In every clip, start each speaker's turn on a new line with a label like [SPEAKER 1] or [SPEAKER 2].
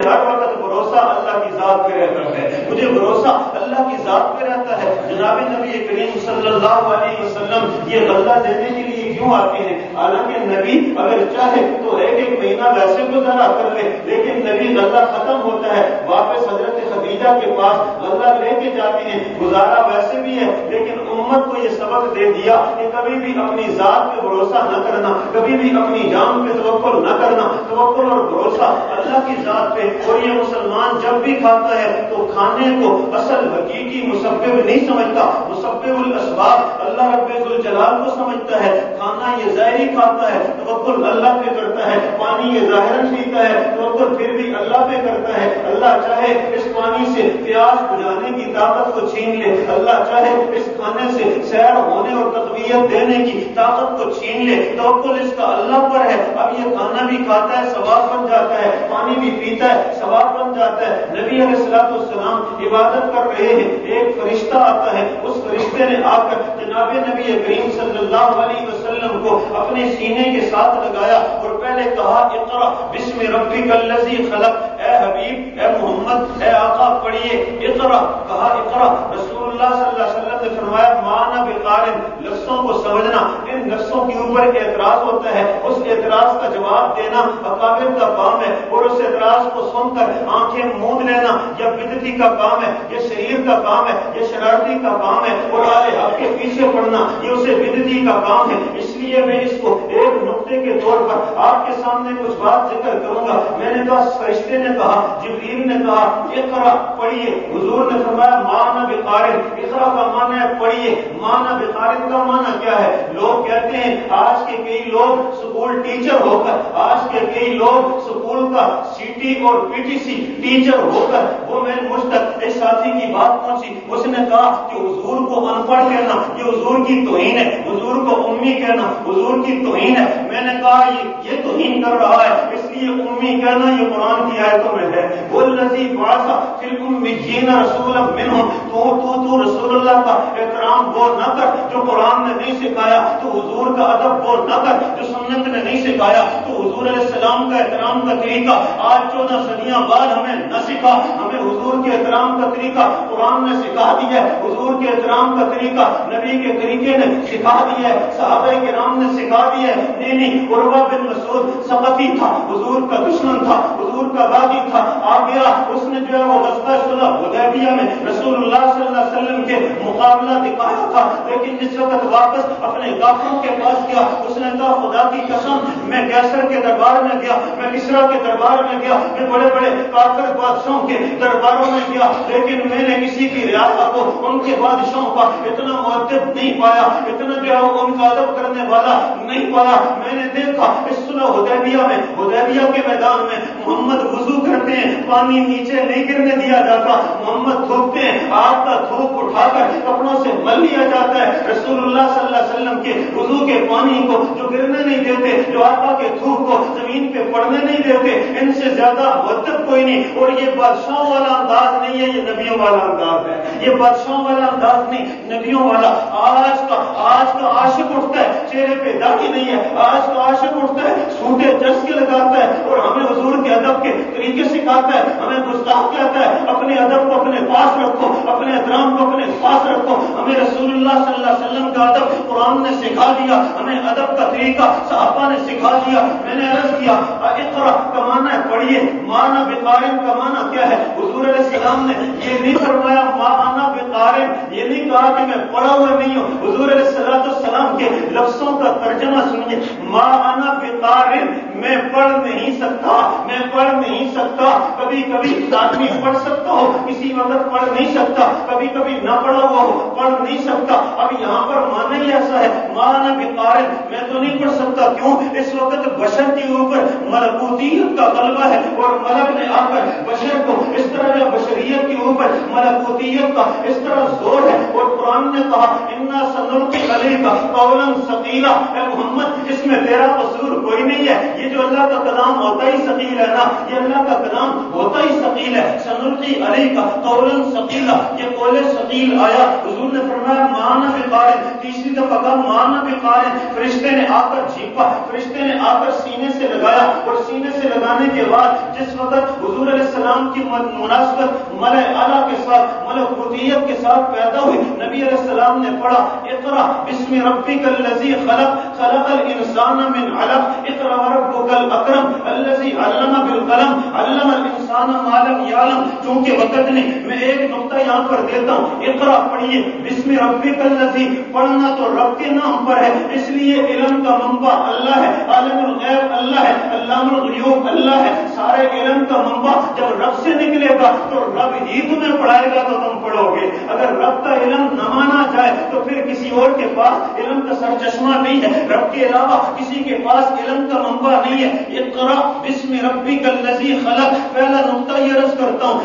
[SPEAKER 1] ہر وقت بھروسہ اللہ کی ذات پہ رہتا ہے، مجھے بھروسہ اللہ کی ذات پہ رہتا ہے۔ جناب نبی کریم صلی اللہ علیہ وسلم یہ غلہ دینے کے لیے کیوں آتے ہیں؟ حالانکہ نبی اگر چاہے تو ایک مہینہ ویسے گزارا کر لے، لیکن نبی غلہ ختم ہوتا ہے، واپس حضرت خدیجہ کے پاس غلہ لے کے جاتے ہیں۔ گزارا ویسے بھی ہے، لیکن امت کو یہ سبق دے دیا کہ کبھی بھی اپنی ذات پہ بھروسہ نہ کرنا، کبھی بھی اپنی جان پہ توکل نہ کرنا، توکل اور بھروسہ اللہ کی ذات پہ۔ اور یہ مسلمان جب بھی کھاتا ہے تو کھانے کو اصل حقیقی مسبب نہیں سمجھتا، مسبب الاسباب اللہ رب ذوالجلال کو سمجھتا ہے۔ کھانا یہ ظاہری کھاتا ہے، توکل اللہ پہ کرتا ہے۔ پانی یہ ظاہراً پیتا ہے، توکل پھر بھی اللہ پہ کرتا ہے۔ اللہ چاہے اس پانی سے پیاس بجھانے کی طاقت کو چھین لے، اللہ چاہے اس کھانے سے سیر ہونے اور تقویت دینے کی طاقت کو چھین لے، توکل اس کا اللہ پر ہے۔ اب یہ کھانا بھی کھاتا ہے، ثواب بن جاتا ہے، پانی بھی پیتا ہے، ثواب بن جاتا ہے۔ نبی علیہ الصلوۃ والسلام عبادت کر رہے ہیں، ایک فرشتہ آتا ہے، اس فرشتے نے آ کر جناب نبی کریم صلی اللہ علیہ وسلم کو اپنے سینے کے ساتھ لگایا اور پہلے کہا اقرأ بسم ربک الذی خلق۔ اے حبیب، اے محمد، اے آقا پڑھیے اقرأ، کہا اقرأ۔ رسول اللہ صلی اللہ علیہ وسلم نے فرمایا ما انا بقارئ، لفظوں کو سمجھنا، ان لفظوں کے اوپر اعتراض ہوتا ہے، اس اعتراض کا جواب دینا اکابر کا کام ہے، اور اس اعتراض کو سن کر آنکھیں موند لینا یا بدعتی کا کام ہے، یہ شریر کا کام ہے، یہ شرارتی کا کام ہے، اور اہل حق کے پیچھے پڑنا یہ اسے بدعتی کا کام ہے۔ اس لیے میں اس کو ایک نقطے کے طور پر آپ کے سامنے کچھ بات ذکر کروں گا۔ میں نے کہا فرشتے نے کہا، جبریل نے کہا اقرأ پڑھیے، حضور نے فرمایا ما انا بقارئ، اقرأ کا معنی ہے پڑھیے، ما انا بقارئ کا معنی کیا ہے؟ لوگ کہتے ہیں آج کے کئی لوگ اسکول ٹیچر ہو کر، آج کے کئی لوگ اسکول کا سی ٹی اور پی ٹی سی ٹیچر ہو کر، وہ میرے مجھ تک ایک ساتھی کی بات پہنچی، اس نے کہا کہ حضور کو ان پڑھ کہنا یہ حضور کی توہین ہے، حضور کو امی کہنا حضور کی توہین ہے۔ میں نے کہا یہ توہین کر رہا ہے، اس لیے امی کہنا یہ قرآن کی آیتوں میں ہے۔ والذی بعث فی الأمیین رسولا منہم، تو رسول اللہ کا احترام وہ نہ کر جو قرآن نے نہیں سکھایا، تو حضور کا ادب وہ نہ کر جو سنت نے نہیں سکھایا، تو حضور علیہ السلام کا احترام کا طریقہ آج 14 صدیاں بعد ہمیں نہ سکھا، ہمیں حضور کے احترام کا طریقہ قرآن نے سکھا دیا ہے، حضور کے احترام کا طریقہ نبی کے طریقے نے سکھا دیا ہے، صحابہ کرام نے سکھا دیا ہے۔ نہیں، عروہ بن مسعود ثقفی تھا، حضور کا دشمن تھا، حضور کا باغی تھا، آ گیا اس نے جو ہے وہ غزوہ صلح حدیبیہ میں رسول اللہ صلی اللہ علیہ وسلم کے مقابلہ دکھایا تھا، لیکن جس وقت واپس اپنے کافروں کے پاس گیا اس نے کہا خدا کی قسم میں کیسر کے دربار میں گیا، میں کسریٰ کے دربار میں گیا، میں بڑے بڑے کافر بادشاہوں کے درباروں میں گیا، لیکن میں نے کسی کی رعایا کو ان کے بادشاہوں کا اتنا مؤدب نہیں پایا، اتنا جو ہے ان کا ادب کرنے والا نہیں پایا۔ میں نے دیکھا اس صلح حدیبیہ میں، حدیبیہ کے میدان میں محمد وضو کرتے ہیں، پانی نیچے نہیں گرنے دیا جاتا، محمد تھوکتے ہیں، آگ کا تھوک اٹھا کر کپڑوں سے مل لیا جاتا ہے، رسول اللہ صلی اللہ علیہ وسلم کے وضو کے پانی کو جو گرنے نہیں دیتے، جو آقا کے تھوک کو زمین پہ پڑنے نہیں دیتے، ان سے زیادہ مؤدب کوئی نہیں۔ اور یہ بادشاہوں والا انداز نہیں ہے، یہ نبیوں والا انداز ہے، یہ بادشاہوں والا انداز نہیں، نبیوں والا۔ آج کا عاشق اٹھتا ہے، چہرے پہ داڑھی نہیں ہے، آج کا عاشق اٹھتا ہے سوٹے جس کے لگاتا ہے اور ہمیں حضور کے ادب کے طریقے سکھاتا ہے، ہمیں گستاخ کہتا ہے اپنے ادب کو اپنے پاس رکھو، اپنے احترام کو اپنے پاس رکھو۔ ہمیں رسول اللہ صلی اللہ علیہ وسلم کا ادب قرآن نے سکھا دیا، ہمیں ادب کا طریقہ صحابہ نے سکھا دیا۔ میں نے عرض کیا اقرأ کا معنی ہے پڑھیے، ما انا بقارئ کا معنی کیا ہے؟ حضور علیہ السلام نے یہ نہیں فرمایا ما انا بقارئ، یہ نہیں کہا کہ میں پڑھا ہوا نہیں ہوں۔ حضور علیہ السلام کے لفظوں کا ترجمہ سنیے، ما انا بقارئ، میں پڑھ نہیں سکتا، میں پڑھ نہیں سکتا۔ کبھی کبھی آدمی پڑھ سکتا ہو، کسی وقت پڑھ نہیں سکتا، کبھی کبھی نہ پڑھا ہوا ہو پڑھ نہیں سکتا۔ اب یہاں پر معنی ہی ایسا ہے ما انا بقارئ، میں تو نہیں پڑھ سکتا۔ کیوں؟ اس وقت بشر کے اوپر ملکوتیت کا غلبہ ہے، اور ملک نے آ کر بشر کو اس طرح یا بشریت کے اوپر ملکوتیت کا اس طرح زور ہے، اور قرآن نے کہا انا سنلقی علیک قولا ثقیلا، اے محمد اس میں تیرا قصور کوئی نہیں ہے، یہ جو اللہ کا کلام ہوتا ہی ثقیل ہے نا، یہ اللہ کا کلام ہوتا ہی ثقیل ثقیل ہے، سنلقی علیک قولا ثقیلا، یہ قول ثقیل آیا، حضور نے فرمایا مان بقارن، تیسری دفعہ کہا مان بقارن، فرشتے نے آ کر جھیپا، فرشتے نے آ کر سینے سے لگایا، اور سینے سے لگانے کے بعد جس وقت حضور علیہ السلام کی مناسبت ملأ اعلیٰ کے ساتھ، ملکوتیت کے ساتھ پیدا ہوئی، نبی علیہ السلام نے پڑھا اقرا بسم ربک الذی خلق خلق الانسان من علق اقرا وربک الاکرم الذی علم بالقلم علم الانسان ما لم یعلم۔ چونکہ وقت نہیں، میں ایک نقطہ یہاں پر دیتا ہوں، اقرا پڑھیے بسم ربک الذی، پڑھنا تو رب کے نام پر ہے، اس لیے علم کا منبع اللہ ہے، عالم الغیب اللہ ہے، علام الغیوب اللہ ہے، سارے علم کا منبع جب رب سے نکلے گا تو رب ہی تمہیں پڑھائے گا تو تم پڑھو گے۔ اگر رب کا علم نہ مانا جائے تو پھر کسی اور کے پاس علم کا سرچشمہ نہیں ہے، رب کے علاوہ کسی کے پاس علم کا منبع نہیں ہے۔ اقرا بسم ربک الذی خلق، پہلا نقطہ یہ عرض کرتا ہوں،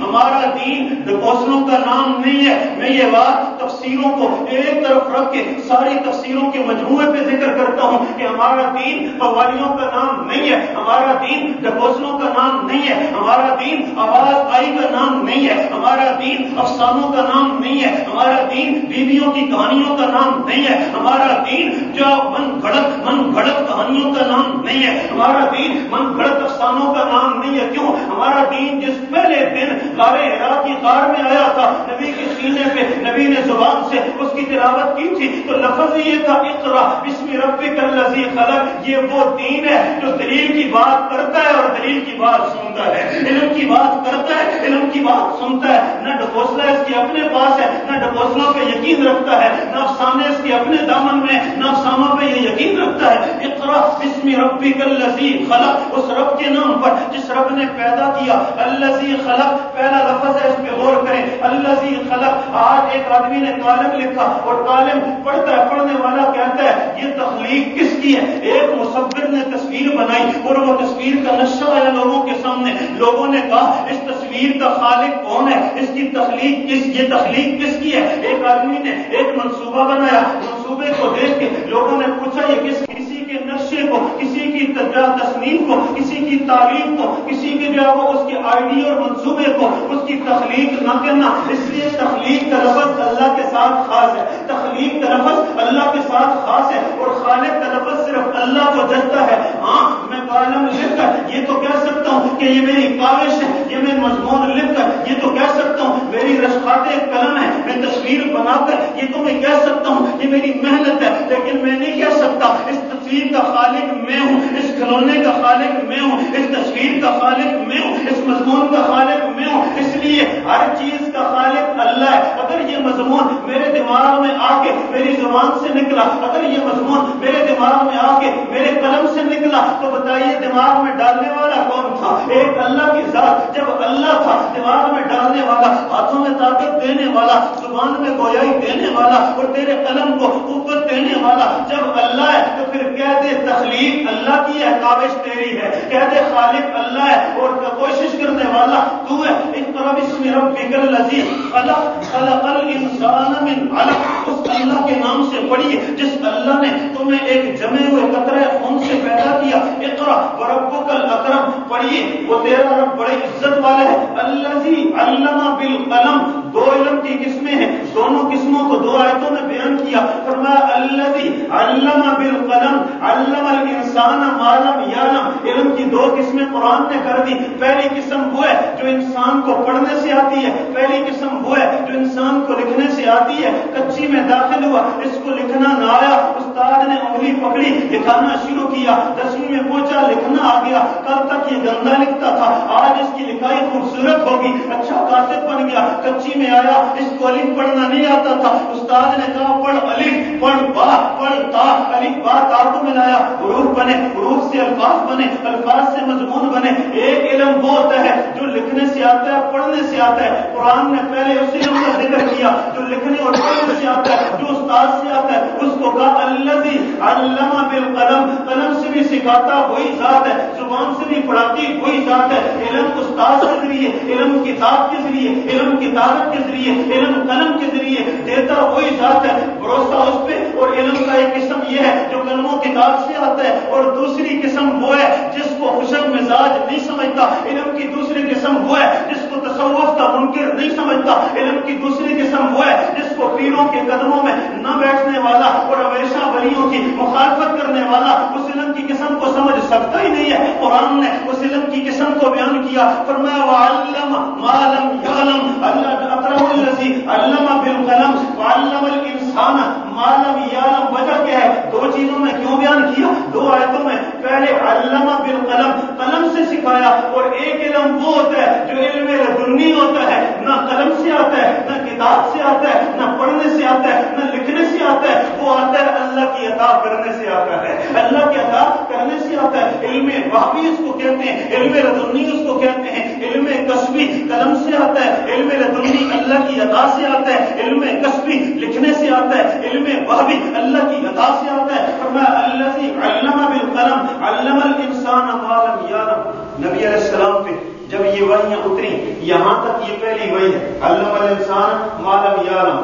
[SPEAKER 1] ہمارا دین ڈپوسلوں کا نام نہیں ہے۔ میں یہ بات تفسیروں کو ایک طرف رکھ کے ساری تفسیروں کے مجموعے پہ ذکر کرتا ہوں کہ ہمارا دین قوالیوں کا نام نہیں ہے، ہمارا دین ڈپوسلوں کا نام نہیں ہے، ہمارا دین آواز آئی کا نام نہیں ہے، ہمارا دین افسانوں کا نام نہیں ہے، ہمارا دین بیویوں کی کہانیوں کا نام نہیں ہے، ہمارا دین جو من گھڑت کہانیوں کا نام نہیں ہے، ہمارا دین من گھڑت افسانوں کا نام نہیں ہے۔ کیوں؟ ہمارا دین جس پہلے دن غار حرا کی غار میں آیا تھا، نبی کے سینے پہ نبی نے زبان سے اس کی تلاوت کی تھی تو لفظ یہ تھا اقرا بسم ربک الذی خلق۔ یہ وہ دین ہے جو دلیل کی بات کرتا ہے اور دلیل کی بات سنتا ہے، علم کی بات کرتا ہے، علم کی بات سنتا ہے۔ نہ ڈپوسلا اس کے اپنے پاس ہے، نہ ڈپوسلوں پہ یقین رکھتا ہے، نہ افسانے اس کے اپنے دامن میں، نہ افسانوں پہ یہ یقین رکھتا ہے۔ اقرا بسم ربک الذی خلق، اس رب کے نام پر جس رب نے پیدا کیا۔ الذی خلق پہلا لفظ ہے، اس پہ غور کریں، الذی خلق۔ آج ایک آدمی نے کالم لکھا اور کالم پڑھتا ہے، پڑھنے والا کہتا ہے یہ تخلیق کس کی ہے؟ ایک مصور نے تصویر بنائی اور وہ تصویر کا نقشہ آیا لوگوں کے سامنے، لوگوں نے کہا اس تصویر کا خالق کون ہے، اس کی تخلیق یہ تخلیق کس کی ہے؟ ایک آدمی نے ایک منصوبہ بنایا، منصوبے کو دیکھ کے لوگوں نے پوچھا یہ کسی کے نقشے کو، کسی کی تصنیف کو، کسی کی تعریف کو، کسی کے جو ہے وہ اس کے آئیڈیا اور منصوبے کو اس کی تخلیق نہ کرنا۔ اس لیے تخلیق کا لفظ اللہ کے ساتھ خاص ہے، تخلیق کا لفظ اللہ کے ساتھ خاص ہے، اور خالق کا لفظ صرف اللہ کو جلتا ہے۔ ہاں میں کالم لکھ کر یہ تو کہہ سکتا ہوں کہ یہ میری کاوش ہے، یہ میں مضمون لکھ کر یہ تو کہہ سکتا ہوں میری رشقات قلم ہے، میں تصویر بنا کر یہ تو میں کہہ سکتا ہوں یہ میری محنت ہے، لیکن میں نہیں کہہ سکتا اس تصویر کا خالق میں ہوں، اس کھلونے کا خالق میں ہوں، اس تصویر کا خالق میں ہوں، اس مضمون کا خالق میں ہوں۔ اس لیے ہر چیز کا خالق اللہ ہے۔ اگر یہ مضمون میرے دماغ میں آ کے میری زبان سے نکلا، اگر یہ مضمون میرے دماغ میں آ کے میرے قلم سے نکلا تو بتائیے دماغ میں ڈالنے والا کون تھا؟ ایک اللہ کی ذات۔ جب اللہ تھا دماغ میں ڈالنے والا، ہاتھوں میں طاقت دینے والا، زبان میں گویائی دینے والا اور تیرے قلم کو قوت دینے والا جب اللہ ہے تو پھر کہہ دے تخلیق اللہ کی ہے، کاوش تیری ہے، کہہ دے خالق اللہ ہے اور کوشش کرنے والا تو ہے۔ اقرا بسم ربک الذی خلق خلق الانسان من علق، اس اللہ کے نام سے پڑھیے جس اللہ نے تمہیں ایک جمے ہوئے قطرے خون سے پیدا کیا۔ اقرا وربک الاکرم، پڑھیے وہ تیرا رب بڑے عزت والا ہے۔ الذی علم بالقلم، دو علم کی قسمیں ہیں، دونوں قسموں کو دو آیتوں میں بیان کیا۔ فرمایا الذی علم بالقلم علم الانسان ما لم یعلم، علم کی دو قسمیں قرآن نے کر دی۔ پہلی قسم وہ ہے جو انسان کو پڑھنے سے آتی ہے، پہلی قسم وہ ہے جو انسان کو لکھنے سے آتی ہے۔ کچی میں داخل ہوا، اس کو لکھنا نہ آیا، استاد نے انگلی پکڑی، لکھانا شروع کیا، 10ویں میں پہنچا، لکھنا آ گیا۔ کل تک یہ گندا لکھتا تھا، آج اس کی لکھائی خوبصورت ہوگی، اچھا کاتب بن گیا۔ کچی میں آیا، اس کو الف پڑھنا نہیں آتا تھا، استاد نے کہا پڑھ الف، پڑھ با، پڑھ تا، الف با تا کو ملایا، حروف بنے، حروف سے الفاظ بنے، الفاظ سے مضمون بنے۔ ایک علم وہ ہوتا ہے جو لکھنے سے آتا ہے، پڑھنے سے آتا ہے۔ قرآن نے پہلے اسی علم کا ذکر کیا جو لکھنے اور پڑھنے سے آتا ہے، جو استاد سے آتا ہے، اس کو کہا الذی علم بالقلم، قلم سے بھی سکھاتا وہی ذات ہے، زبان سے بھی پڑھاتی وہی ذات ہے۔ علم استاد کے ذریعے، علم کتاب کے ذریعے، علم کتابت کے ذریعے، علم قلم کے ذریعے دیتا وہی ذات ہے۔ بھروسہ اس پہ اور علم کا ایک قسم یہ ہے جو قلم و کتاب سے آتا ہے، اور دوسری قسم وہ ہے جس کو خشک مزاج نہیں سمجھتا، علم کی دوسری قسم وہ ہے جس کو تصوف کا منکر نہیں سمجھتا، علم کی دوسری قسم وہ ہے جس کو پیروں کے قدموں میں نہ بیٹھنے والا اور ہمیشہ ولیوں کی مخالفت کرنے والا اس علم کی قسم کو سمجھ سکتا ہی نہیں ہے۔ قرآن نے اس علم کی قسم کو بیان کیا، فرمایا وَعَلَّمَ مَا لَمْ يَعْلَمْ أَكْرَمُ الَّذِي عَلَّمَ بِالْقَلَمِ وَعَلَّمَ الْإِنسَانَ مَا لَمْ يَعْلَمْ۔ وجہ کیا ہے؟ دو چیزوں میں کیوں بیان کیا؟ دو آیتوں میں، پہلے علم بالقلم، قلم سے سکھایا، اور ایک علم وہ ہوتا ہے جو علم لدنی ہوتا ہے، نہ قلم سے آتا ہے، نہ کتاب سے آتا ہے، نہ پڑھنے سے آتا ہے، نہ لکھنے سے آتا ہے، وہ آتا ہے اللہ کی عطا کرنے سے آتا ہے، اللہ کی عطا کرنے سے آتا ہے۔ علم وحی اس کو کہتے ہیں، علم لدنی اس کو کہتے ہیں، علم کسبی قلم سے آتا ہے، علم لدنی اللہ کی عطا سے آتا ہے، علم کسبی لکھنے سے آتا ہے، علم وحی اللہ کی عطا سے آتا ہے۔ فرمایا الذی علم بالقلم علم الانسان ما لم یعلم۔ نبی علیہ السلام پہ جب یہ وحیاں اتری، یہاں تک یہ پہلی وحی ہے، علم الانسان ما لم یعلم۔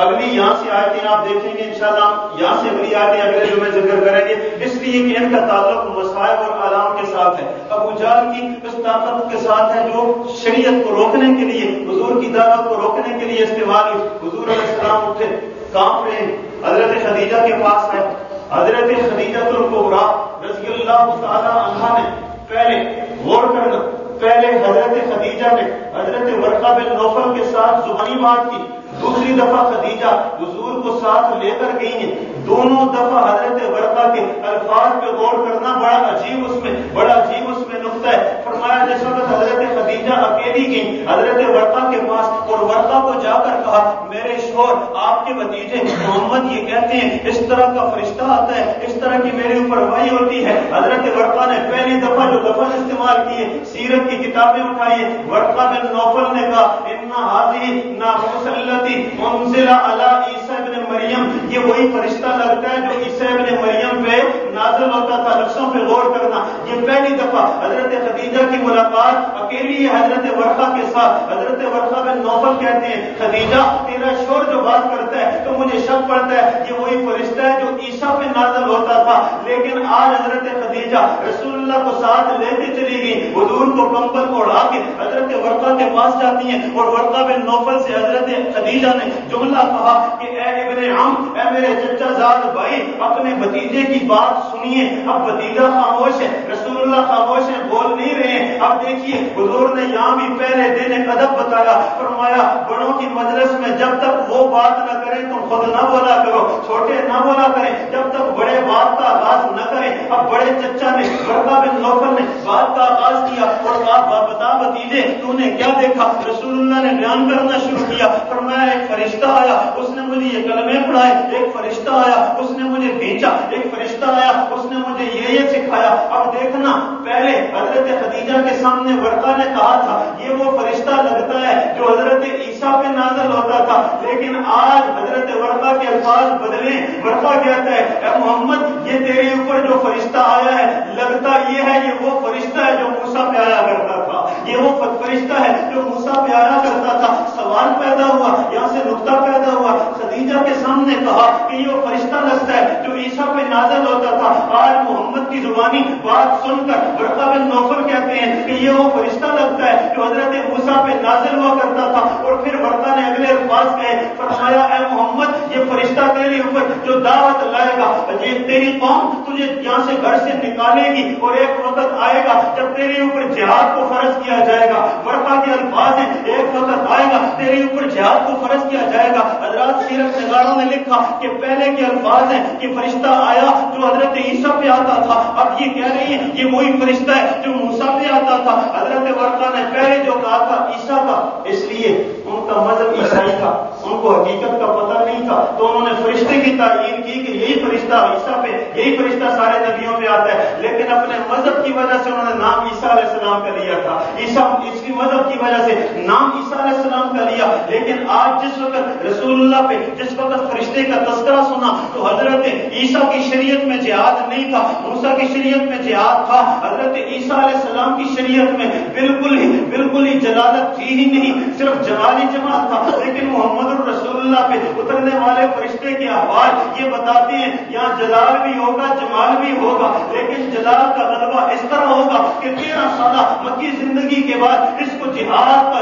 [SPEAKER 1] اگلی یہاں سے آیتیں آپ دیکھیں گے انشاءاللہ، یہاں سے اگلی آیتیں اگلے جو میں ذکر کریں گے، اس لیے کہ ان کا تعلق مصائب اور آلام کے ساتھ ہے، ابو جہل کی اس طاقت کے ساتھ ہے جو شریعت کو روکنے کے لیے، حضور کی دعوت کو روکنے کے لیے استعمال ہوئی۔ حضور علیہ السلام اٹھے، کانپ رہے ہیں، حضرت خدیجہ کے پاس ہے، حضرت خدیجہ الکبریٰ رضی اللہ تعالی عنہا نے پہلے غور کرنا، پہلے حضرت خدیجہ نے حضرت ورقہ بن نوفل کے ساتھ زبانی بات کی، دوسری دفعہ خدیجہ حضور کو ساتھ لے کر گئی ہیں، دونوں دفعہ حضرت ورقہ کے الفاظ پہ غور کرنا بڑا عجیب اس میں نقطہ ہے۔ فرمایا جس وقت حضرت خدیجہ اکیلی گئی حضرت ورقہ کے پاس اور ورقہ کو جا کر کہا میرے شوہر آپ کے بھتیجے محمد یہ کہتے ہیں اس طرح کا فرشتہ آتا ہے، اس طرح کی میرے اوپر وحی ہوتی ہے، حضرت ورقہ نے پہلی دفعہ جو لفظ استعمال کیے، سیرت کی کتابیں اٹھائی، ورقہ بن نوفل نے کہا ان هذه ناقوس التي انزل على عیسی ابن مریم، یہ وہی فرشتہ لگتا ہے جو عیسی ابن مریم پہ نازل ہوتا تھا۔ لفظوں پہ غور کرنا، یہ پہلی دفعہ حضرت خدیجہ کی ملاقات اکیلی ہے حضرت ورقہ کے ساتھ۔ حضرت ورقہ بن نوفل کہتے ہیں خدیجہ تیرا شوہر جو بات کرتا ہے تو مجھے شک پڑتا ہے یہ وہی فرشتہ ہے جو عیسیٰ پہ نازل ہوتا تھا، لیکن آج حضرت خدیجہ رسول اللہ کو ساتھ لے کے چلی گئی، حضور کو کمبل کو اڑا کے حضرت ورقہ کے پاس جاتی ہیں، اور ورقہ بن نوفل سے حضرت خدیجہ نے جملہ کہا کہ اے ابن عم، اے میرے چچا زاد بھائی، اپنے بھتیجے کی بات سنیے۔ اب بھتیجا خاموش ہے، رسول اللہ خاموش ہے، بول نہیں رہے ہیں۔ اب دیکھیے حضور نے یہاں بھی پہلے دن ایک ادب بتایا، فرمایا بڑوں کی مجلس میں جب تک وہ بات نہ کریں تم خود نہ بولا کرو، چھوٹے نہ بولا کریں جب تک بڑے بات کا آغاز نہ کریں۔ اب بڑے چچا نے ورقہ بن نوفل نے بات کا آغاز کیا اور کہا بتا بھتیجے تو نے کیا دیکھا؟ رسول اللہ نے بیان کرنا شروع کیا، فرمایا ایک فرشتہ آیا، اس نے مجھے یہ کلمے پڑھائے، ایک فرشتہ آیا اس نے مجھے بھیجا، ایک فرشتہ آیا اس نے مجھے یہ سکھایا۔ اب دیکھنا پہلے حضرت خدیجہ کے سامنے ورقہ نے کہا تھا یہ وہ فرشتہ لگتا ہے جو حضرت عیسیٰ پہ نازل ہوتا تھا، لیکن آج حضرت ورقہ کے الفاظ بدلے، ورقہ کہتا ہے اے محمد یہ تیرے اوپر جو فرشتہ آیا ہے لگتا یہ ہے یہ وہ فرشتہ ہے جو موسیٰ پہ آیا کرتا تھا، یہ وہ فرشتہ ہے جو موسیٰ پہ آیا کرتا تھا۔ سوال پیدا ہوا، یہاں سے نقطہ پیدا ہوا، خدیجہ کے سامنے کہا کہ یہ وہ فرشتہ لگتا ہے جو عیسیٰ پہ نازل ہوتا تھا، آج محمد کی زبانی بات سن کر ورقہ بن نوفل کہتے ہیں کہ یہ وہ فرشتہ لگتا ہے جو حضرت موسیٰ پہ نازل ہوا کرتا تھا۔ اور پھر ورقہ نے اگلے الفاظ کہے، فرمایا اے محمد یہ فرشتہ تیرے اوپر جو دعوت لائے گا، یہ تیری قوم تجھے یہاں سے گھر سے نکالے گی اور ایک وقت آئے گا جب تیرے اوپر جہاد کو فرض کیا جائے گا۔ ورقہ کے الفاظ ہیں ایک وقت آئے گا تیرے اوپر جہاد کو فرض کیا جائے گا۔ حضرات سیرت نگاروں نے لکھا کہ پہلے کے الفاظ ہیں کہ فرشتہ آیا جو حضرت عیسیٰ پہ آتا تھا، اب یہ کہہ رہی ہیں یہ وہی فرشتہ ہے جو موسیٰ پہ آتا تھا۔ حضرت ورقہ نے پہلے جو کہا تھا عیسیٰ کا، اس لیے ان کا مذہب عیسائی تھا، ان کو حقیقت کا پتہ نہیں تھا، تو انہوں نے فرشتے کی تعین کی کہ یہی فرشتہ عیسیٰ پہ یہی فرشتہ سارے نبیوں پہ آتا ہے، لیکن اپنے مذہب کی وجہ سے انہوں نے نام عیسیٰ علیہ السلام کا لیا تھا، اس کی مذہب کی وجہ سے نام عیسیٰ علیہ السلام کا لیا۔ لیکن آج جس وقت رسول اللہ پہ جس وقت فرشتے کا تذکرہ سنا تو حضرت عیسیٰ کی شریعت میں جہاد نہیں تھا، موسیٰ کی شریعت میں جہاد تھا، حضرت عیسیٰ علیہ السلام کی شریعت میں بالکل ہی جلالت تھی ہی نہیں، صرف جمالی جمال تھا۔ لیکن محمد رسول اللہ پہ اترنے والے فرشتے کے احوال یہ بتاتے ہیں یہاں جلال بھی ہوگا جمال بھی ہوگا، لیکن جلال کا غلبہ اس طرح ہوگا کہ 13 سالہ مکی زندگی کے بعد اس کو جہاد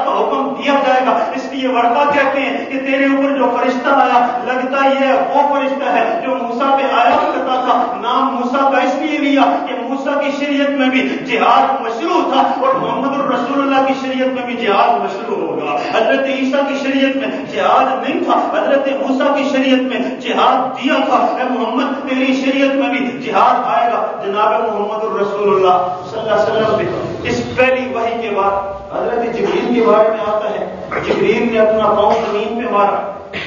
[SPEAKER 1] کا حکم دیا جائے گا۔ اس لیے ورقہ کہتے ہیں کہ تیرے اوپر جو فرشتہ آیا لگتا یہ وہ فرشتہ ہے جو موسیٰ پہ آیا کرتا تھا۔ نام موسیٰ کا اس لیے لیا کہ موسیٰ کی شریعت میں بھی جہاد مشروع تھا اور محمد رسول اللہ کی شریعت میں بھی جہاد مشروع ہوگا۔ حضرت عیسیٰ کی شریعت میں جہاد نہیں تھا، حضرت موسیٰ کی شریعت میں جہاد دیا تھا۔ اے محمد تیری شریعت میں بھی جہاد آئے گا۔ جناب محمد رسول اللہ صلی اللہ علیہ وسلم پہ اس پہلی وحی کے بعد حضرت جبریل کے بارے میں آتا ہے، جبریل نے اپنا پاؤں زمین پہ مارا،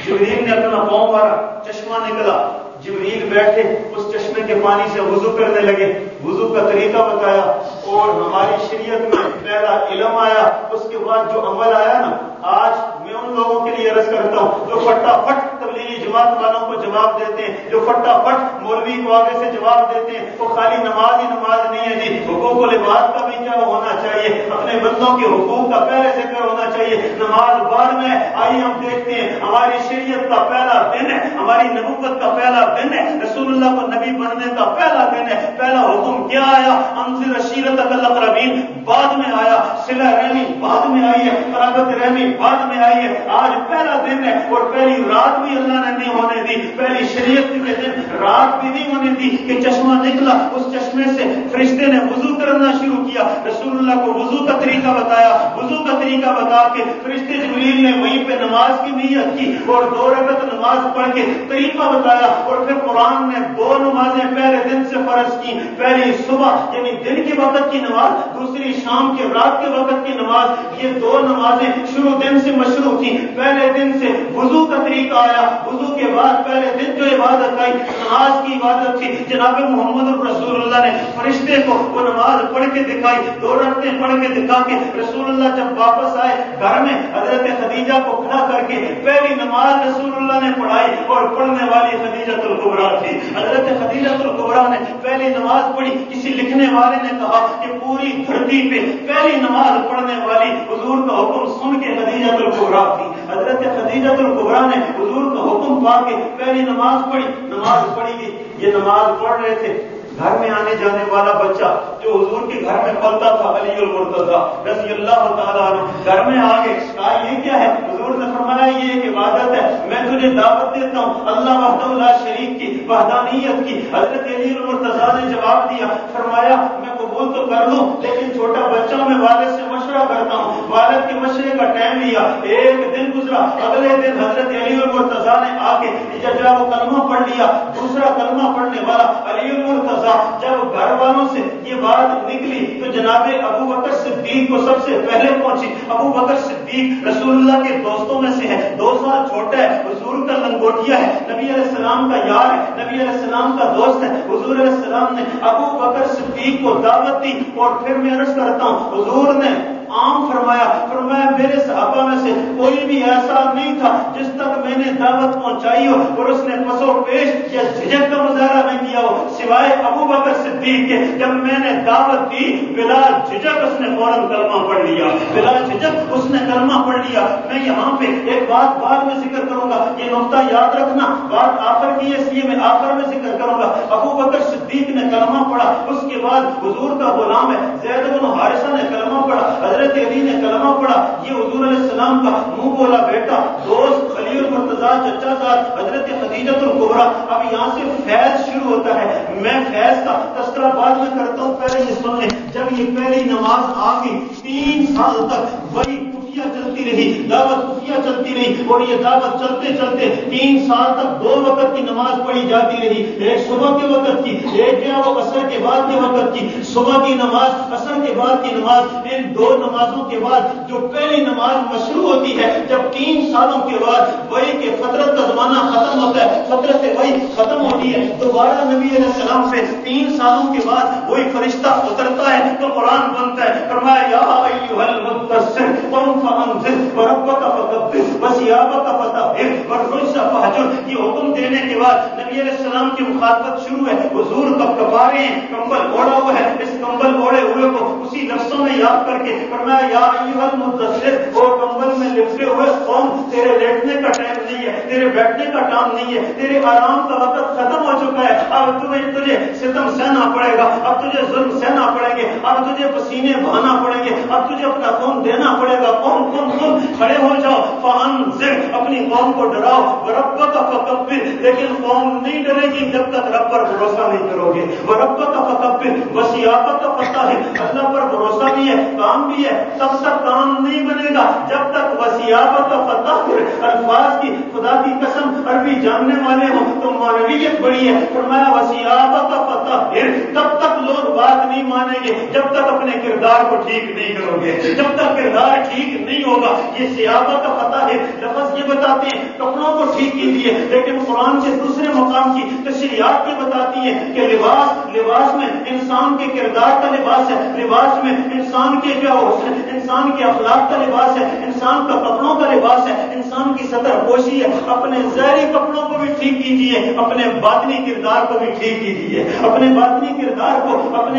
[SPEAKER 1] جبریل نے اپنا پاؤں مارا، چشمہ نکلا، جبریل بیٹھے اس چشمے کے پانی سے وضو کرنے لگے، وضو کا طریقہ بتایا اور ہماری شریعت میں پہلا علم آیا، اس کے بعد جو عمل آیا نا، آج میں ان لوگوں کے لیے عرض کرتا ہوں جو فٹافٹ تبلیغی جماعت والوں کو جواب دیتے ہیں، جو فٹافٹ مولوی کو آگے سے جواب دیتے ہیں، وہ خالی نماز ہی نماز نہیں ہے جی، حقوق العباد کا بھی کیا ہونا چاہیے، اپنے بندوں کے حقوق کا پہلے ذکر ہونا چاہیے، نماز بعد میں۔ آئیے ہم دیکھتے ہیں ہماری شریعت کا پہلا دن ہے، ہماری نبوت کا پہلا دن ہے، رسول اللہ کو نبی بننے کا پہلا دن ہے۔ پہلا حکم کیا آیا؟ انذر عشیرتک الاقربین، بعد میں آیا صلہ رحمی، بعد میں آئی ہے قرابت رحمی، بعد میں آئی ہے۔ آج پہلا دن ہے اور پہلی رات بھی اللہ نے نہیں ہونے دی، پہلی شریعت کے دن رات بھی نہیں ہونے دی کہ چشمہ نکلا، اس چشمے سے فرشتے نے وضو کرنا شروع کیا، رسول اللہ کو وضو کا طریقہ بتایا، وضو کا طریقہ بتا کے فرشتے جبریل نے وہیں پہ نماز کی نیت کی اور 2 رکعت نماز پڑھ کے طریقہ بتایا، اور پھر قرآن نے 2 نمازیں پہلے دن سے فرض کی، پہلی صبح یعنی دن کے وقت کی نماز، دوسری شام کے رات کے وقت کی نماز۔ یہ 2 نمازیں شروع دن سے مشروع تھی، پہلے دن سے وضو کا طریقہ آیا، وضو کے بعد پہلے دن جو عبادت آئی نماز کی عبادت تھی، جناب محمد رسول اللہ نے فرشتے کو وہ نماز پڑھ کے دکھائی، 2 رکعتیں پڑھ کے دکھا کے رسول اللہ جب واپس آئے گھر میں حضرت خدیجہ کو کھڑا کر کے پہلی نماز رسول اللہ نے پڑھائی، اور پڑھنے والی خدیجہ الکبریٰ تھی۔ حضرت خدیجہ الکبریٰ نے پہلی نماز پڑھی، کسی لکھنے والے نے کہا کہ پوری دھرتی پہ پہلی نماز پڑھنے والی حضور کا حکم سن کے خدیجہ الکبریٰ تھی۔ حضرت خدیجہ الکبریٰ نے حضور کا حکم پا کے پہلی نماز پڑھی، نماز پڑھی گئی۔ یہ نماز پڑھ رہے تھے، گھر میں آنے جانے والا بچہ جو حضور کے گھر میں پلتا تھا علی المرتضیٰ رضی اللہ تعالیٰ عنہ گھر میں آگے کہا یہ کیا ہے؟ حضور نے فرمایا یہ ایک عبادت ہے، میں تجھے دعوت دیتا ہوں اللہ وحدہ لا شریک کی، وحدانیت کی۔ حضرت علی المرتضیٰ نے جواب دیا، فرمایا میں قبول تو کر لوں لیکن چھوٹا بچہ ہوں، میں والد سے مشورہ کرتا ہوں۔ والد کے مشورے کا ٹائم لیا، ایک دن گزرا، اگلے دن حضرت علی المرتضیٰ نے آ کے جب وہ کلمہ پڑھ لیا، دوسرا کلمہ پڑھنے والا علی المرتضیٰ جب گھر والوں سے یہ بات نکلی تو جناب ابو بکر صدیق کو سب سے پہلے پہنچی۔ ابو بکر صدیق رسول اللہ کے دوستوں میں سے ہے، 2 سال چھوٹا ہے، حضور کا لنگوٹیا ہے، نبی علیہ السلام کا یار ہے، نبی علیہ السلام کا دوست ہے۔ حضور علیہ السلام نے ابو بکر صدیق کو دعوت دی، اور پھر میں عرض کرتا ہوں حضور نے عام فرمایا میرے صحابہ میں سے کوئی بھی ایسا نہیں تھا جس تک میں نے دعوت پہنچائی ہو اور اس نے پس و پیش یا جھجک کا مظاہرہ نہیں کیا ہو سوائے ابو بکر صدیق کے۔ جب میں نے دعوت دی بلا جھجک اس نے فوراً کلمہ پڑھ لیا، بلا جھجک اس نے کلمہ پڑھ لیا۔ میں یہاں پہ ایک بات بعد میں ذکر کروں گا، یہ نقطہ یاد رکھنا، بات آخر کی ہے اس لیے میں آخر میں ذکر کروں گا۔ ابو بکر صدیق نے کلمہ پڑھا، اس کے بعد حضور کا غلام ہے زید بن حارثہ نے کلمہ پڑھا، حضرت علی نے کلمہ پڑھا۔ یہ حضور علیہ السلام کا منہ بولا بیٹا، دوست، خلیل المرتضیٰ، چچا زاد حضرت خدیجہ الکبریٰ۔ اب یہاں سے فیض شروع ہوتا ہے، میں فیض کا تذکرہ بعد میں کرتا ہوں، پہلے یہ سن لیں۔ جب یہ پہلی نماز آ گئی 3 سال تک وہی خفیہ چلتی رہی، دعوت خفیہ چلتی رہی، اور یہ دعوت چلتے چلتے 3 سال تک 2 وقت کی نماز پڑھی جاتی رہی، ایک صبح کے وقت کی، ایک کیا وہ عصر کے بعد کے وقت کی، صبح کی نماز، عصر کے بعد کی نماز۔ ان 2 نمازوں کے بعد جو پہلی نماز مشروع ہوتی ہے، جب 3 سالوں کے بعد وحی کے فترت کا زمانہ ختم ہوتا ہے، فترت وحی ختم ہوتی ہے، دوبارہ نبی علیہ السلام سے 3 سالوں کے بعد وہی فرشتہ اترتا ہے تو قرآن بنتا ہے۔ فرمایا یا ایھا المدثر قم فانذر وربک فکبر وثیابک فطہر والرجز فہجر۔ یہ حکم دینے کے بعد نبی علیہ السلام کی مخاطبت شروع ہے۔ حضور کب کپا رہے ہیں، کمبل اوڑھا ہوا ہے، اس کمبل اوڑھے ہوئے کو اسی لفظوں میں یاد کر کے فرمایا یا ایھا المدثر، اور کمبل میں لپٹے ہوئے قوم، تیرے لیٹنے کا ٹائم نہیں ہے، تیرے بیٹھنے کا ٹائم نہیں ہے، تیرے آرام کا وقت ختم ہو چکا ہے، اب تجھے ستم سہنا پڑے گا، اب تجھے ظلم سہنا پڑیں گے، اب تجھے پسینے بہانا پڑیں گے، اب تجھے اپنا خون دینا پڑے گا۔ قوم قوم قوم، کھڑے ہو جاؤ، فانذر، اپنی قوم کو ڈراؤ، وربک فکبر، لیکن قوم نہیں ڈرے گی جب تک رب پر بھروسہ نہیں کرو گے، وربک فکبر وثیابک فطہر، اللہ پر بھروسہ بھی ہے، کام بھی ہے، تب تک کام نہیں بنے گا جب تک وثیابک فطہر، الفاظ کی خدا کی قسم عربی جاننے والے ہوں تو معنویت بڑی ہے۔ فرمایا وثیابک فطہر، تب تک لوگ بات نہیں مانیں گے جب تک اپنے کردار کو ٹھیک نہیں کرو گے، جب تک کردار ٹھیک نہیں ہوگا۔ یہ ثیابک فطہر لفظ یہ بتاتے ہیں کپڑوں کو ٹھیک کیجیے، لیکن قرآن کے دوسرے مقام کی تشریحات یہ بتاتی ہیں کہ لباس میں انسان کے کردار کا لباس ہے، لباس میں انسان کے کیا حسن، انسان کے اخلاق کا لباس ہے، انسان کا کپڑوں کا لباس ہے، انسان کی سطر پوشی ہے۔ اپنے ظاہری کپڑوں کو بھی ٹھیک کیجیے، اپنے باطنی کردار کو بھی ٹھیک کیجیے، اپنے باطنی کردار کو، اپنے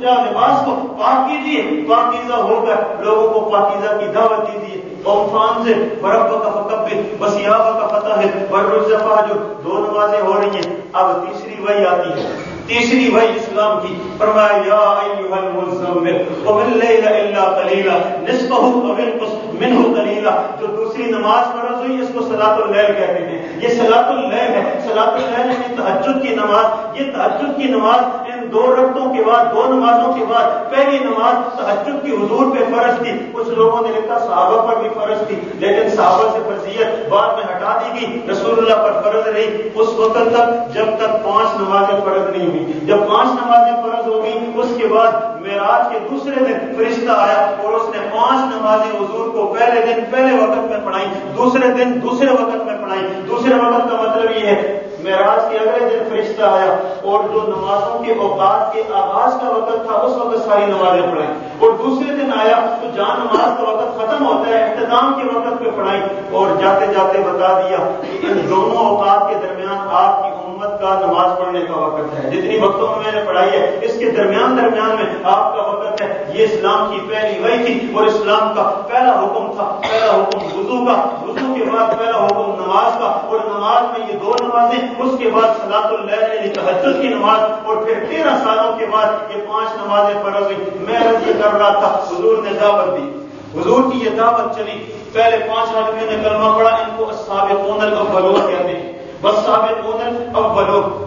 [SPEAKER 1] لباس کو پاک کیجیے، پاکیزہ ہو کر لوگوں کو پاکیزہ کی دعوت دیجیے۔ قوم فانذر وربک فکبر وثیابک فطہر والرجز فہجر۔ 2 نمازیں ہو رہی ہیں، اب تیسری وحی آتی ہے، تیسری وحی اسلام کی۔ فرمایا یا ایھا المزمل قم اللیل الا قلیلا نصفہ او انقص منہ قلیلا۔ جو دوسری نماز فرض ہوئی اس کو صلاۃ اللیل کہتے ہیں، یہ صلاۃ اللیل ہے۔ صلاۃ اللیل یعنی تہجد کی نماز۔ یہ تہجد کی نماز ان 2 رکعتوں کے بعد، 2 نمازوں کے بعد پہلی نماز تہجد کی حضور پہ فرض تھی۔ کچھ لوگوں نے لکھا صحابہ پر بھی فرض تھی، لیکن صحابہ سے فرضیت بعد میں ہٹا دی گئی، رسول اللہ پر فرض رہی اس وقت تک جب تک 5 نمازیں فرض نہیں ہوئی۔ جب 5 نمازیں فرض ہو گئی اس کے بعد معراج کے دوسرے دن فرشتہ آیا اور اس نے 5 نمازیں حضور کو پہلے دن پہلے وقت میں پڑھائی، دوسرے دن دوسرے وقت میں پڑھائی۔ دوسرے وقت کا مطلب یہ ہے معراج کے اگلے دن فرشتہ آیا اور جو نمازوں کے اوقات کے آغاز کا وقت تھا اس وقت ساری نمازیں پڑھائی، اور دوسرے دن آیا تو جہاں نماز کا وقت ختم ہوتا ہے اختتام کے وقت پہ پڑھائی، اور جاتے جاتے بتا دیا کہ ان دونوں اوقات کے درمیان آپ کی امت کا نماز پڑھنے کا وقت ہے۔ جتنی وقتوں میں نے پڑھائی ہے اس کے درمیان میں آپ کا وقت ہے۔ یہ اسلام کی پہلی وحی تھی اور اسلام کا پہلا حکم تھا، پہلا حکم وضو کا، وضو کے بعد پہلا حکم نماز کا، اور نماز میں یہ 2 نمازیں، اس کے بعد صلاۃ اللیل یعنی تہجد کی نماز، اور پھر 13 سالوں کے بعد یہ 5 نمازیں فرض ہوئی۔ میں عرض یہ کر رہا تھا حضور نے دعوت دی، حضور کی یہ دعوت چلی، پہلے 5 آدمیوں نے کلمہ پڑھا، ان کو السابقون الاولون کہتے ہیں، والسابقون الاولون۔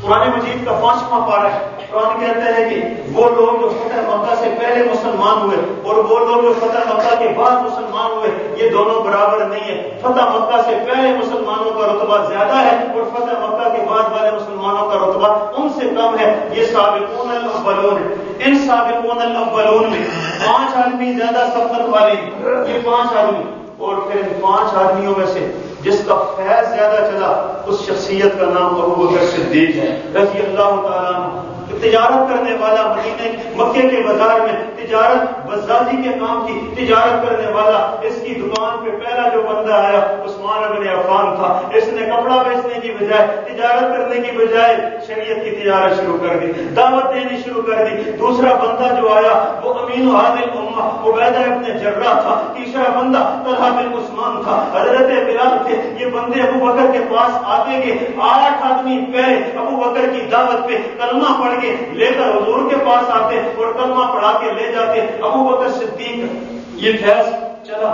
[SPEAKER 1] قرآن مجید کا 5واں پارہ ہے، قرآن کہتا ہے کہ وہ لوگ جو فتح مکہ سے پہلے مسلمان ہوئے اور وہ لوگ جو فتح مکہ کے بعد مسلمان ہوئے یہ دونوں برابر نہیں ہے۔ فتح مکہ سے پہلے مسلمانوں کا رتبہ زیادہ ہے اور فتح مکہ کے بعد والے مسلمانوں کا رتبہ ان سے کم ہے۔ یہ سابقون الاولون، ان سابقون الاولون میں 5 آدمی زیادہ سبقت والے ہیں، یہ 5 آدمی، اور پھر ان 5 آدمیوں میں سے جس کا فیض زیادہ چلا اس شخصیت کا نام ابو بکر صدیق ہے رضی اللہ تعالیٰ عنہ۔ تجارت کرنے والا، مکے کے بازار میں تجارت بزازی کے کام کی تجارت کرنے والا، اس کی دکان پہ پہلا جو بندہ آیا عثمان بن عفان تھا۔ اس نے کپڑا بیچنے کی بجائے، تجارت کرنے کی بجائے شریعت کی تجارت شروع کر دی، دعوت دینی شروع کر دی۔ دوسرا بندہ جو آیا وہ امین هذه الامہ عبیدہ ابن جراح تھا۔ تیسرا بندہ طلحہ بن عثمان تھا، حضرت بلال تھے۔ یہ بندے ابو بکر کے پاس آتے گئے، 8 آدمی پہلے ابو بکر کی دعوت پہ کلمہ پڑھ کے لے کر حضور کے پاس آتے اور کلمہ پڑھا کے لے جاتے۔ ابو بکر صدیق یہ فیض چلا۔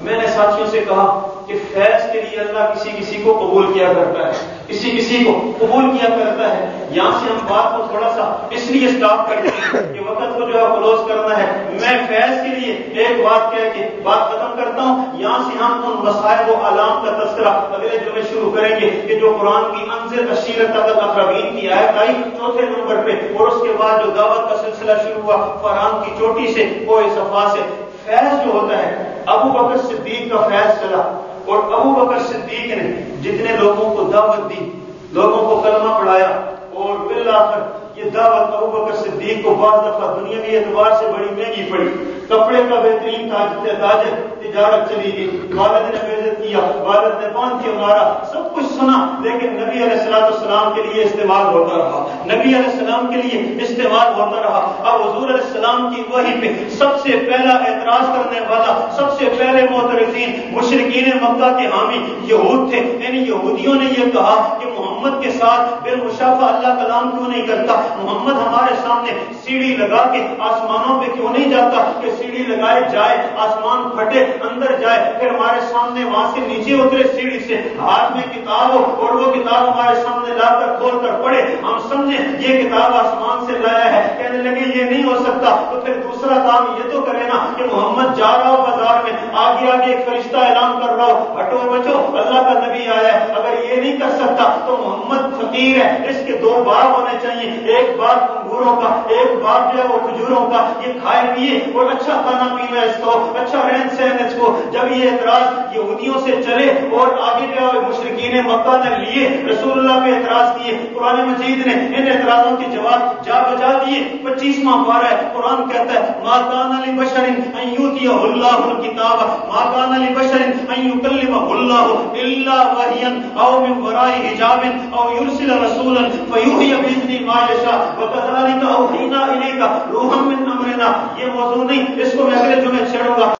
[SPEAKER 1] میں نے ساتھیوں سے کہا کہ فیض کے لیے اللہ کسی کسی کو قبول کیا کرتا ہے، کسی کو قبول کیا کرتا ہے. یہاں سے ہم بات کو تھوڑا سا اس لیے اسٹاپ کرتے ہیں کہ وقت کو جو ہے کلوز کرنا ہے. میں فیض کے لیے ایک بات کہہ کے بات ختم کرتا ہوں. یہاں سے ہم ان مسائل و علام کا تذکرہ اگلے جمعے شروع کریں گے کہ جو قرآن کی انذر عشیرتک الاقربین کی آیت آئی 4 نمبر پہ, اور اس کے بعد جو دعوت کا سلسلہ شروع ہوا فرعون کی چوٹی سے کوہ صفا سے. فیض جو ہوتا ہے ابو بکر صدیق کا فیض چلا, اور ابو بکر صدیق نے جتنے لوگوں کو دعوت دی, لوگوں کو کلمہ پڑھایا, اور بالآخر یہ دعوت ابو بکر صدیق کو بعض دفعہ دنیاوی اعتبار سے بڑی مہنگی پڑی. کپڑے کا بہترین تاجر تجارت چلی گئی, والد نے بےعزت کیا, والد نے باندھ کے مارا, سب کچھ سنا, لیکن نبی علیہ السلام کے لیے استعمال ہوتا رہا, نبی علیہ السلام کے لیے استعمال ہوتا رہا. اب حضور علیہ السلام کی وحی پہ سب سے پہلا اعتراض کرنے والا, سب سے پہلے معترضین مشرکین مکہ کے حامی یہود تھے. یعنی یہودیوں نے یہ کہا کہ محمد کے ساتھ بالمشافہ اللہ کلام کیوں نہیں کرتا, محمد ہمارے سامنے سیڑھی لگا کے آسمانوں پہ کیوں نہیں جاتا کہ سیڑھی لگائے جائے, آسمان پھٹے اندر جائے, پھر ہمارے سامنے وہاں سے نیچے اترے سیڑھی سے, ہاتھ میں کتاب ہو اور وہ کتاب ہمارے سامنے لا کر کھول کر پڑھے, ہم سمجھیں یہ کتاب آسمان سے لایا ہے. کہنے لگے یہ نہیں ہو سکتا. تو پھر دوسرا کام یہ تو کرے نا کہ محمد جا رہا ہو بازار میں, آگے آگے ایک فرشتہ اعلان کر رہا ہو ہٹو بچو اللہ کا نبی آیا ہے. اگر یہ نہیں کر سکتا تو محمد فقیر ہے, اس کے 2 باغ ہونے چاہیے, ایک باغ انگوروں کا, ایک باغ جو ہے وہ کھجوروں کا, یہ کھائے پیے اور اچھا کھانا پینا اس کو, اچھا رہن سہن اس کو. جب یہ اعتراض یہودیوں سے چلے اور آگے جو ہے مشرکین مکہ نے لیے, رسول اللہ پہ اعتراض کیے, قرآن مجید نے ان اعتراضوں کے جواب جا بجا دیے. 25واں پارہ ہے, قرآن کہتا ہے ما کان لبشر ان یؤتیہ اللہ الکتاب ما کان لبشر ان یکلمہ اللہ الا وحیا او من وراء حجاب او یرسل رسولا فیوحی باذنہ ما یشاء وکذلک اوحینا الیک روحا من امرنا. یہ موضوع نہیں, اس کو میں اگلے جمعے چھیڑوں گا.